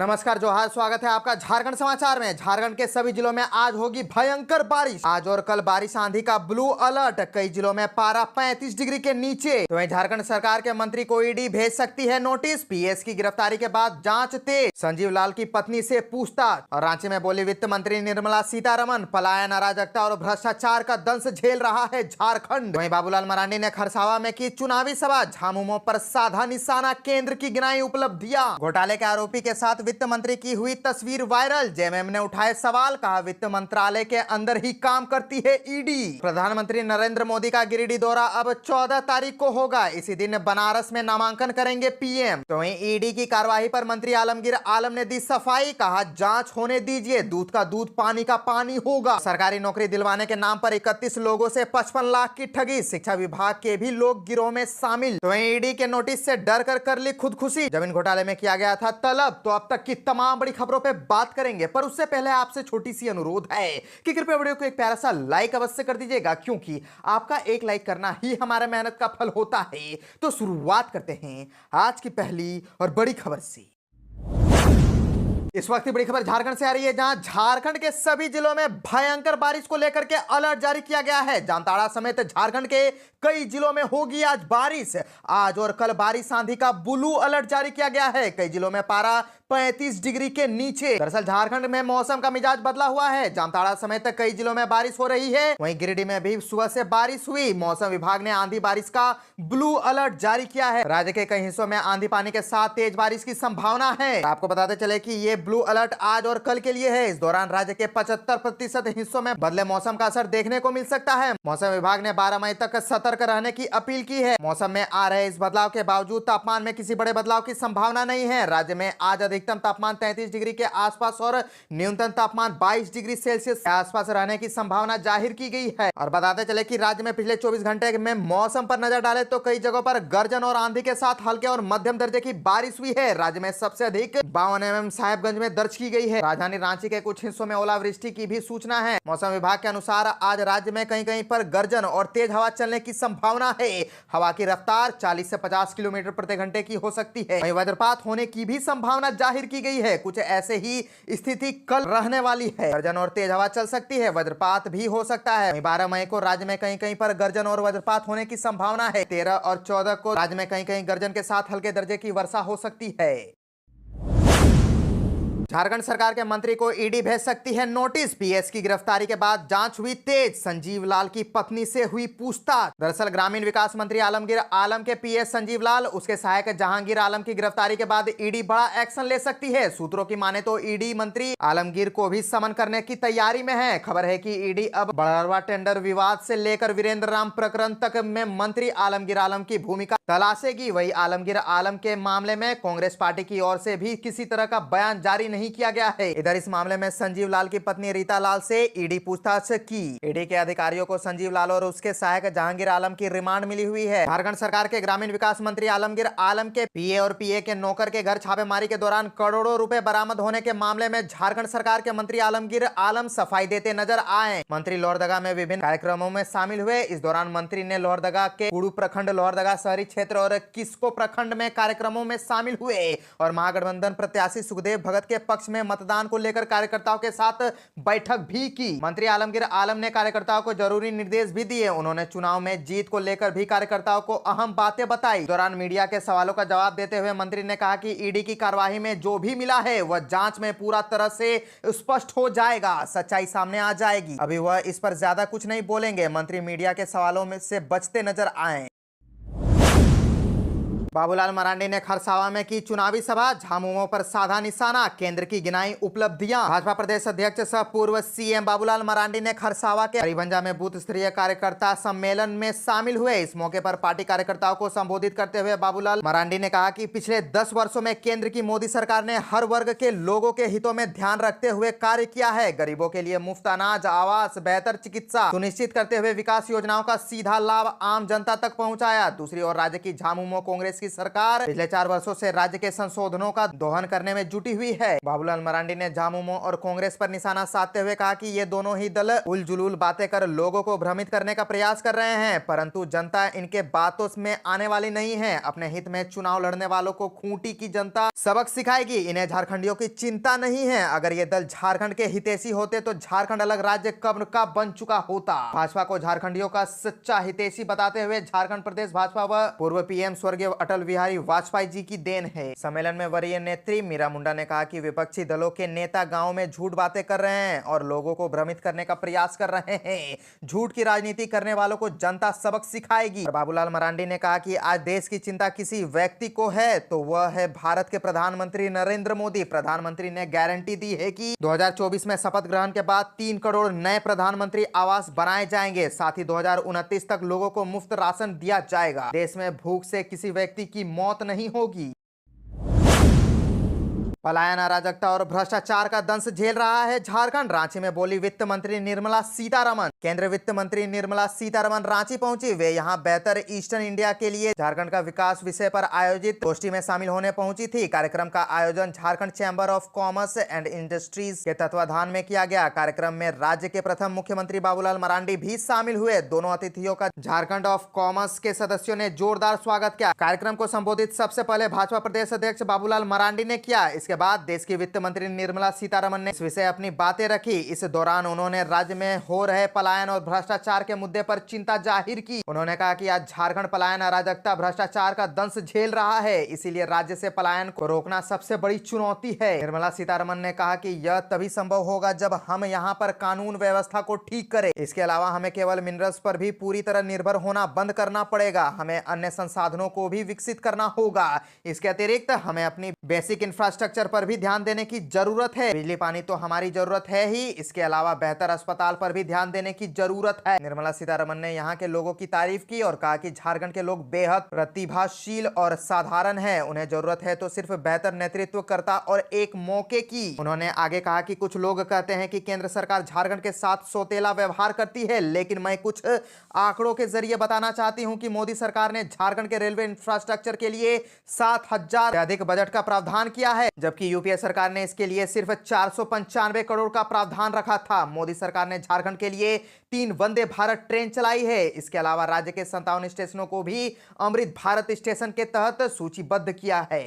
नमस्कार जोहार, स्वागत है आपका झारखंड समाचार में। झारखंड के सभी जिलों में आज होगी भयंकर बारिश। आज और कल बारिश आंधी का ब्लू अलर्ट। कई जिलों में पारा 35 डिग्री के नीचे। तो वहीं झारखंड सरकार के मंत्री को ईडी भेज सकती है नोटिस। पीएस की गिरफ्तारी के बाद जांच तेज। संजीव लाल की पत्नी से पूछताछ। और रांची में बोली वित्त मंत्री निर्मला सीतारमण, पलायन, अराजकता और भ्रष्टाचार का दंश झेल रहा है झारखंड। वहीं बाबूलाल मरांडी ने खरसावा में की चुनावी सभा। झामुमो पर साधा निशाना, केंद्र की गिनाई उपलब्धियां। घोटाले के आरोपी के साथ वित्त मंत्री की हुई तस्वीर वायरल। जेएमएम ने उठाए सवाल, कहा वित्त मंत्रालय के अंदर ही काम करती है ईडी। प्रधानमंत्री नरेंद्र मोदी का गिरिडीह दौरा अब 14 तारीख को होगा। इसी दिन बनारस में नामांकन करेंगे पीएम। तो वहीं ईडी की कार्रवाई पर मंत्री आलमगीर आलम ने दी सफाई। कहा जांच होने दीजिए, दूध का दूध पानी का पानी होगा। सरकारी नौकरी दिलवाने के नाम पर 31 लोगों से 55 लाख की ठगी। शिक्षा विभाग के भी लोग गिरोह में शामिल। तो वहीं ईडी के नोटिस से डर कर ली खुदकुशी। जमीन घोटाले में किया गया था तलब। तो अब तक की तमाम बड़ी खबरों पे बात करेंगे, पर उससे पहले आपसे छोटी सी अनुरोध है कि कृपया वीडियो को एक प्यारा सा लाइक अवश्य कर दीजिएगा, क्योंकि आपका एक लाइक करना ही हमारे मेहनत का फल होता है। तो शुरुआत करते हैं आज की पहली और बड़ी खबर से। इस वक्त की बड़ी खबर झारखंड से आ रही है, जहां झारखंड के सभी जिलों में भयंकर बारिश को लेकर के अलर्ट जारी किया गया है। जामताड़ा समेत झारखंड के कई जिलों में होगी आज बारिश। आज और कल बारिश आंधी का ब्लू अलर्ट जारी किया गया है। कई जिलों में पारा 35 डिग्री के नीचे। दरअसल झारखंड में मौसम का मिजाज बदला हुआ है। जामताड़ा समेत कई जिलों में बारिश हो रही है। वहीं गिरिडीह में भी सुबह से बारिश हुई। मौसम विभाग ने आंधी बारिश का ब्लू अलर्ट जारी किया है। राज्य के कई हिस्सों में आंधी पानी के साथ तेज बारिश की संभावना है। आपको बताते चले कि ये ब्लू अलर्ट आज और कल के लिए है। इस दौरान राज्य के 75% हिस्सों में बदले मौसम का असर देखने को मिल सकता है। मौसम विभाग ने 12 मई तक सतर्क रहने की अपील की है। मौसम में आ रहे इस बदलाव के बावजूद तापमान में किसी बड़े बदलाव की संभावना नहीं है। राज्य में आज अधिकतम तापमान 33 डिग्री के आसपास और न्यूनतम तापमान 22 डिग्री सेल्सियस के आसपास रहने की संभावना जाहिर की गई है। और बताते चले कि राज्य में पिछले 24 घंटे में मौसम पर नजर डाले तो कई जगहों पर गर्जन और आंधी के साथ हल्के और मध्यम दर्जे की बारिश हुई है। राज्य में सबसे अधिक 52 mm साहेबगंज में दर्ज की गई है। राजधानी रांची के कुछ हिस्सों में ओलावृष्टि की भी सूचना है। मौसम विभाग के अनुसार आज राज्य में कहीं कहीं पर गर्जन और तेज हवा चलने की संभावना है। हवा की रफ्तार 40 से 50 किलोमीटर प्रति घंटे की हो सकती है। वहीं वज्रपात होने की भी संभावना जाहिर की गई है। कुछ ऐसे ही स्थिति कल रहने वाली है। गर्जन और तेज हवा चल सकती है, वज्रपात भी हो सकता है। 12 मई को राज्य में कहीं कहीं पर गर्जन और वज्रपात होने की संभावना है। 13 और 14 को राज्य में कहीं कहीं गर्जन के साथ हल्के दर्जे की वर्षा हो सकती है। झारखंड सरकार के मंत्री को ईडी भेज सकती है नोटिस। पीएस की गिरफ्तारी के बाद जांच हुई तेज। संजीव लाल की पत्नी से हुई पूछताछ। दरअसल ग्रामीण विकास मंत्री आलमगीर आलम के पीएस संजीव लाल, उसके सहायक जहांगीर आलम की गिरफ्तारी के बाद ईडी बड़ा एक्शन ले सकती है। सूत्रों की माने तो ईडी मंत्री आलमगीर को भी समन करने की तैयारी में है। खबर है कि ईडी अब बड़रवा टेंडर विवाद से लेकर वीरेंद्र राम प्रकरण तक में मंत्री आलमगीर आलम की भूमिका तलाशेगी। वही आलमगीर आलम के मामले में कांग्रेस पार्टी की ओर से भी किसी तरह का बयान जारी नहीं किया गया है। इधर इस मामले में संजीव लाल की पत्नी रीता लाल से ईडी पूछताछ की। ईडी के अधिकारियों को संजीव लाल और उसके सहायक जहांगीर आलम की रिमांड मिली हुई है। झारखंड सरकार के ग्रामीण विकास मंत्री आलमगीर आलम के पीए और पीए के नौकर के घर छापेमारी के दौरान करोड़ों रुपए बरामद होने के मामले में झारखंड सरकार के मंत्री आलमगीर आलम सफाई देते नजर आए। मंत्री लोहरदगा में विभिन्न कार्यक्रमों में शामिल हुए। इस दौरान मंत्री ने लोहरदगा के कुड़ू प्रखंड, लोहरदगा शहरी क्षेत्र और किस्को प्रखंड में कार्यक्रमों में शामिल हुए और महागठबंधन प्रत्याशी सुखदेव भगत के पक्ष में मतदान को लेकर कार्यकर्ताओं के साथ बैठक भी की। मंत्री आलमगीर आलम ने कार्यकर्ताओं को जरूरी निर्देश भी दिए। उन्होंने चुनाव में जीत को लेकर भी कार्यकर्ताओं को अहम बातें बताई। दौरान मीडिया के सवालों का जवाब देते हुए मंत्री ने कहा कि ईडी की कार्यवाही में जो भी मिला है वह जांच में पूरा तरह से स्पष्ट हो जाएगा, सच्चाई सामने आ जाएगी। अभी वह इस पर ज्यादा कुछ नहीं बोलेंगे। मंत्री मीडिया के सवालों में से बचते नजर आए। बाबूलाल मरांडी ने खरसावा में की चुनावी सभा। झामुमो पर साधा निशाना, केंद्र की गिनाई उपलब्धियां। भाजपा प्रदेश अध्यक्ष सह पूर्व सीएम बाबूलाल मरांडी ने खरसावा के हरिभंजा में बूथ स्तरीय कार्यकर्ता सम्मेलन में शामिल हुए। इस मौके पर पार्टी कार्यकर्ताओं को संबोधित करते हुए बाबूलाल मरांडी ने कहा कि पिछले 10 वर्षों में केंद्र की मोदी सरकार ने हर वर्ग के लोगों के हितों में ध्यान रखते हुए कार्य किया है। गरीबों के लिए मुफ्त अनाज, आवास, बेहतर चिकित्सा सुनिश्चित करते हुए विकास योजनाओं का सीधा लाभ आम जनता तक पहुंचाया। दूसरी ओर राज्य की झामुमो कांग्रेस की की सरकार पिछले 4 वर्षों से राज्य के संशोधनों का दोहन करने में जुटी हुई है। बाबूलाल मरांडी ने झामुमो और कांग्रेस पर निशाना साधते हुए कहा कि ये दोनों ही दल उलझुल बातें कर लोगों को भ्रमित करने का प्रयास कर रहे हैं, परंतु जनता इनके बातों में आने वाली नहीं है। अपने हित में चुनाव लड़ने वालों को खूंटी की जनता सबक सिखाएगी। इन्हें झारखंडियों की चिंता नहीं है। अगर ये दल झारखंड के हितैषी होते तो झारखंड अलग राज्य कब का बन चुका होता। भाजपा को झारखंडियों का सच्चा हितैषी बताते हुए झारखंड प्रदेश भाजपा व पूर्व पीएम स्वर्गीय अटल बिहारी वाजपेयी जी की देन है। सम्मेलन में वरीय नेत्री मीरा मुंडा ने कहा कि विपक्षी दलों के नेता गांव में झूठ बातें कर रहे हैं और लोगों को भ्रमित करने का प्रयास कर रहे हैं। झूठ की राजनीति करने वालों को जनता सबक सिखाएगी। बाबूलाल मरांडी ने कहा कि आज देश की चिंता किसी व्यक्ति को है तो वह है भारत के प्रधानमंत्री नरेंद्र मोदी। प्रधानमंत्री ने गारंटी दी है कि 2024 में शपथ ग्रहण के बाद 3 करोड़ नए प्रधानमंत्री आवास बनाए जाएंगे। साथ ही 2029 तक लोगों को मुफ्त राशन दिया जाएगा। देश में भूख से किसी व्यक्ति की मौत नहीं होगी। पलायन, अराजकता और भ्रष्टाचार का दंश झेल रहा है झारखंड। रांची में बोली वित्त मंत्री निर्मला सीतारमण। केंद्रीय वित्त मंत्री निर्मला सीतारमण रांची पहुंची। वे यहां बेहतर ईस्टर्न इंडिया के लिए झारखंड का विकास विषय पर आयोजित गोष्ठी में शामिल होने पहुंची थी। कार्यक्रम का आयोजन Jharkhand chamber of commerce and industries के तत्वाधान में किया गया। कार्यक्रम में राज्य के प्रथम मुख्यमंत्री बाबूलाल मरांडी भी शामिल हुए। दोनों अतिथियों का झारखंड ऑफ कॉमर्स के सदस्यों ने जोरदार स्वागत किया। कार्यक्रम को संबोधित सबसे पहले भाजपा प्रदेश अध्यक्ष बाबूलाल मरांडी ने किया। इसके बाद देश की वित्त मंत्री निर्मला सीतारमण ने इस विषय अपनी बातें रखी। इस दौरान उन्होंने राज्य में हो रहे पलायन और भ्रष्टाचार के मुद्दे पर चिंता जाहिर की। उन्होंने कहा कि आज झारखंड पलायन, अराजकता, भ्रष्टाचार का दंश झेल रहा है, इसीलिए राज्य से पलायन को रोकना सबसे बड़ी चुनौती है। निर्मला सीतारमण ने कहा कि यह तभी संभव होगा जब हम यहां पर कानून व्यवस्था को ठीक करें। इसके अलावा हमें केवल मिनरल्स पर भी पूरी तरह निर्भर होना बंद करना पड़ेगा। हमें अन्य संसाधनों को भी विकसित करना होगा। इसके अतिरिक्त हमें अपनी बेसिक इंफ्रास्ट्रक्चर पर भी ध्यान देने की जरूरत है। बिजली पानी तो हमारी जरूरत है ही, इसके अलावा बेहतर अस्पताल पर भी ध्यान देने की जरूरत है। निर्मला सीतारमण ने यहाँ के लोगों की तारीफ की और कहा कि झारखंड के लोग बेहद प्रतिभाशील और साधारण हैं। उन्हें जरूरत है तो सिर्फ बेहतर नेतृत्वकर्ता और एक मौके की। उन्होंने आगे कहा कि कुछ लोग कहते हैं कि केंद्र सरकार झारखंड के साथ सौतेला व्यवहार करती है, लेकिन मैं कुछ आंकड़ों के जरिए बताना चाहती हूं कि मोदी सरकार ने झारखंड के रेलवे इंफ्रास्ट्रक्चर के लिए 7,000 से अधिक बजट का प्रावधान किया है, जबकि यूपीए सरकार ने इसके लिए सिर्फ 495 करोड़ का प्रावधान रखा था। मोदी सरकार ने झारखंड के लिए 3 वंदे भारत ट्रेन चलाई है। इसके अलावा राज्य के 57 स्टेशनों को भी अमृत भारत स्टेशन के तहत सूचीबद्ध किया है।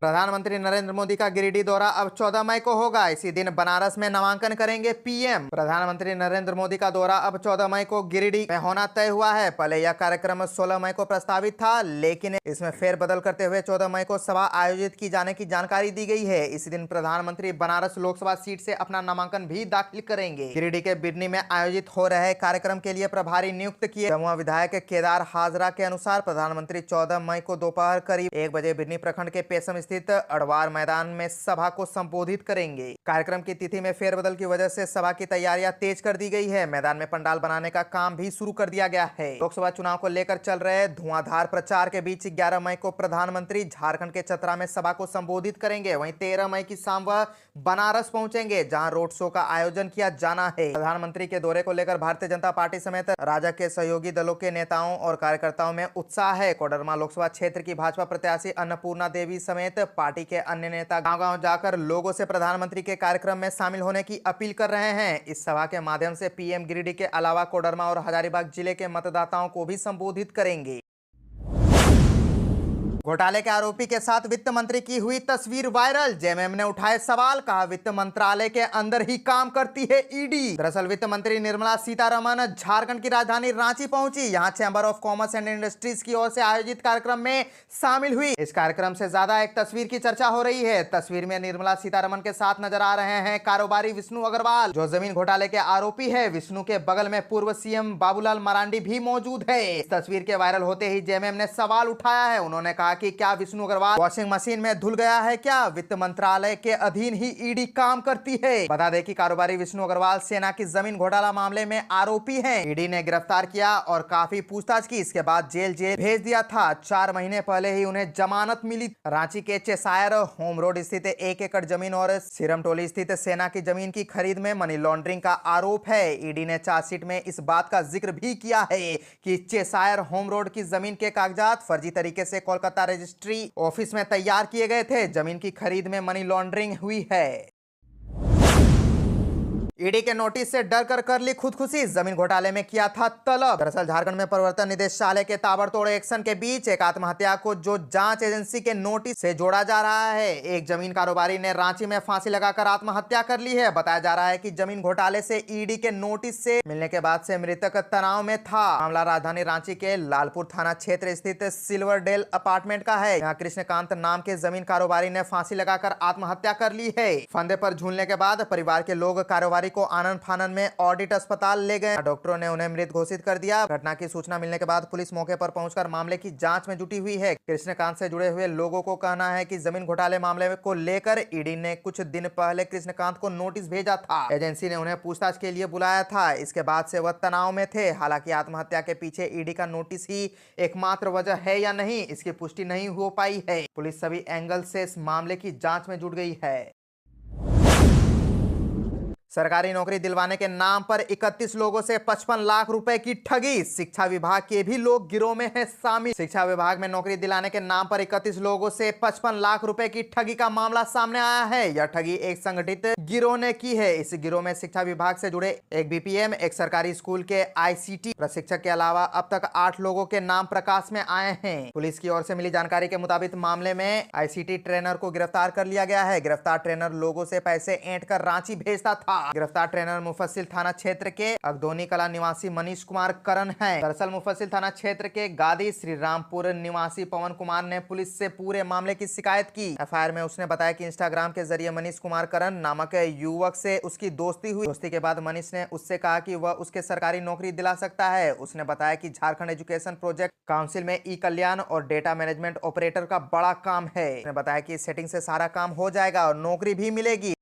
प्रधानमंत्री नरेंद्र मोदी का गिरिडीह दौरा अब 14 मई को होगा। इसी दिन बनारस में नामांकन करेंगे पीएम। प्रधानमंत्री नरेंद्र मोदी का दौरा अब 14 मई को गिरिडीह में होना तय हुआ है। पहले यह कार्यक्रम 16 मई को प्रस्तावित था, लेकिन इसमें फेरबदल करते हुए 14 मई को सभा आयोजित की जाने की जानकारी दी गई है। इसी दिन प्रधानमंत्री बनारस लोकसभा सीट से अपना नामांकन भी दाखिल करेंगे। गिरिडीह के बिडनी में आयोजित हो रहे कार्यक्रम के लिए प्रभारी नियुक्त किए जमुआ विधायक केदार हाजरा के अनुसार प्रधानमंत्री 14 मई को दोपहर करीब 1 बजे बिडनी प्रखंड के पेशम स्थित अड़वार मैदान में सभा को संबोधित करेंगे। कार्यक्रम की तिथि में फेरबदल की वजह से सभा की तैयारियां तेज कर दी गई है। मैदान में पंडाल बनाने का काम भी शुरू कर दिया गया है। लोकसभा चुनाव को लेकर चल रहे धुआंधार प्रचार के बीच 11 मई को प्रधानमंत्री झारखंड के चतरा में सभा को संबोधित करेंगे। वहीं 13 मई की शाम वह बनारस पहुंचेंगे, जहां रोड शो का आयोजन किया जाना है। प्रधानमंत्री के दौरे को लेकर भारतीय जनता पार्टी समेत राजग के सहयोगी दलों के नेताओं और कार्यकर्ताओं में उत्साह है। कोडरमा लोकसभा क्षेत्र की भाजपा प्रत्याशी अन्नपूर्णा देवी समेत पार्टी के अन्य नेता गांव-गांव जाकर लोगों से प्रधानमंत्री के कार्यक्रम में शामिल होने की अपील कर रहे हैं। इस सभा के माध्यम से पीएम गिरिडीह के अलावा कोडरमा और हजारीबाग जिले के मतदाताओं को भी संबोधित करेंगे। घोटाले के आरोपी के साथ वित्त मंत्री की हुई तस्वीर वायरल। जेएमएम ने उठाए सवाल, कहा वित्त मंत्रालय के अंदर ही काम करती है ईडी। दरअसल वित्त मंत्री निर्मला सीतारमण झारखंड की राजधानी रांची पहुंची। यहां chamber of commerce and industries की ओर से आयोजित कार्यक्रम में शामिल हुई। इस कार्यक्रम से ज्यादा एक तस्वीर की चर्चा हो रही है। तस्वीर में निर्मला सीतारमण के साथ नजर आ रहे हैं कारोबारी विष्णु अग्रवाल, जो जमीन घोटाले के आरोपी है। विष्णु के बगल में पूर्व सीएम बाबूलाल मरांडी भी मौजूद है। इस तस्वीर के वायरल होते ही जेएमएम ने सवाल उठाया है। उन्होंने कहा कि क्या विष्णु अग्रवाल वॉशिंग मशीन में धुल गया है क्या? वित्त मंत्रालय के अधीन ही ईडी काम करती है। बता दें कि कारोबारी विष्णु अग्रवाल सेना की जमीन घोटाला मामले में आरोपी हैं। ईडी ने गिरफ्तार किया और काफी पूछताछ की, इसके बाद जेल भेज दिया था। 4 महीने पहले ही उन्हें जमानत मिली। रांची के चेसायर होम रोड स्थित 1 एकड़ जमीन और सिरमटोली स्थित सेना की जमीन की खरीद में मनी लॉन्ड्रिंग का आरोप है। ईडी ने चार्जशीट में इस बात का जिक्र भी किया है कि चेसायर होम रोड की जमीन के कागजात फर्जी तरीके से कोलकाता रजिस्ट्री ऑफिस में तैयार किए गए थे। जमीन की खरीद में मनी लॉन्ड्रिंग हुई है। ईडी के नोटिस से डर कर ली खुदकुशी, जमीन घोटाले में किया था तलब। दरअसल झारखंड में प्रवर्तन निदेशालय के ताबड़तोड़ एक्शन के बीच एक आत्महत्या को जो जांच एजेंसी के नोटिस से जोड़ा जा रहा है। एक जमीन कारोबारी ने रांची में फांसी लगाकर आत्महत्या कर ली है। बताया जा रहा है कि जमीन घोटाले से ईडी के नोटिस से मिलने के बाद से मृतक तनाव में था। मामला राजधानी रांची के लालपुर थाना क्षेत्र स्थित सिल्वरडेल अपार्टमेंट का है। यहाँ कृष्णकांत नाम के जमीन कारोबारी ने फांसी लगाकर आत्महत्या कर ली है। फंदे पर झूलने के बाद परिवार के लोग कारोबारी को आनंद फानन में ऑडिट अस्पताल ले गए। डॉक्टरों ने उन्हें मृत घोषित कर दिया। घटना की सूचना मिलने के बाद पुलिस मौके पर पहुंचकर मामले की जांच में जुटी हुई है। कृष्णकांत से जुड़े हुए लोगों को कहना है कि जमीन घोटाले मामले को लेकर ईडी ने कुछ दिन पहले कृष्णकांत को नोटिस भेजा था। एजेंसी ने उन्हें पूछताछ के लिए बुलाया था। इसके बाद से वह तनाव में थे। हालांकि आत्महत्या के पीछे ईडी का नोटिस ही एकमात्र वजह है या नहीं, इसकी पुष्टि नहीं हो पाई है। पुलिस सभी एंगल से इस मामले की जांच में जुट गई है। सरकारी नौकरी दिलवाने के नाम पर 31 लोगों से 55 लाख रुपए की ठगी। शिक्षा विभाग के भी लोग गिरोह में हैं शामिल। शिक्षा विभाग में नौकरी दिलाने के नाम पर 31 लोगों से 55 लाख रुपए की ठगी का मामला सामने आया है। यह ठगी एक संगठित गिरोह ने की है। इस गिरोह में शिक्षा विभाग से जुड़े एक बीपीएम, एक सरकारी स्कूल के आईसीटी प्रशिक्षक के अलावा अब तक 8 लोगों के नाम प्रकाश में आए हैं। पुलिस की ओर से मिली जानकारी के मुताबिक मामले में आईसीटी ट्रेनर को गिरफ्तार कर लिया गया है। गिरफ्तार ट्रेनर लोगों से पैसे ऐंठ कर रांची भेजता था। गिरफ्तार ट्रेनर मुफस्सिल थाना क्षेत्र के अगदोनी कला निवासी मनीष कुमार करण है। दरअसल मुफस्सिल थाना क्षेत्र के गादी श्री रामपुर निवासी पवन कुमार ने पुलिस से पूरे मामले की शिकायत की। एफआईआर में उसने बताया कि इंस्टाग्राम के जरिए मनीष कुमार करण नामक युवक से उसकी दोस्ती हुई। दोस्ती के बाद मनीष ने उससे कहा कि वह उसके सरकारी नौकरी दिला सकता है। उसने बताया कि झारखंड एजुकेशन प्रोजेक्ट काउंसिल में ई कल्याण और डेटा मैनेजमेंट ऑपरेटर का बड़ा काम है। उसने बताया कि सेटिंग से सारा काम हो जाएगा और नौकरी भी मिलेगी।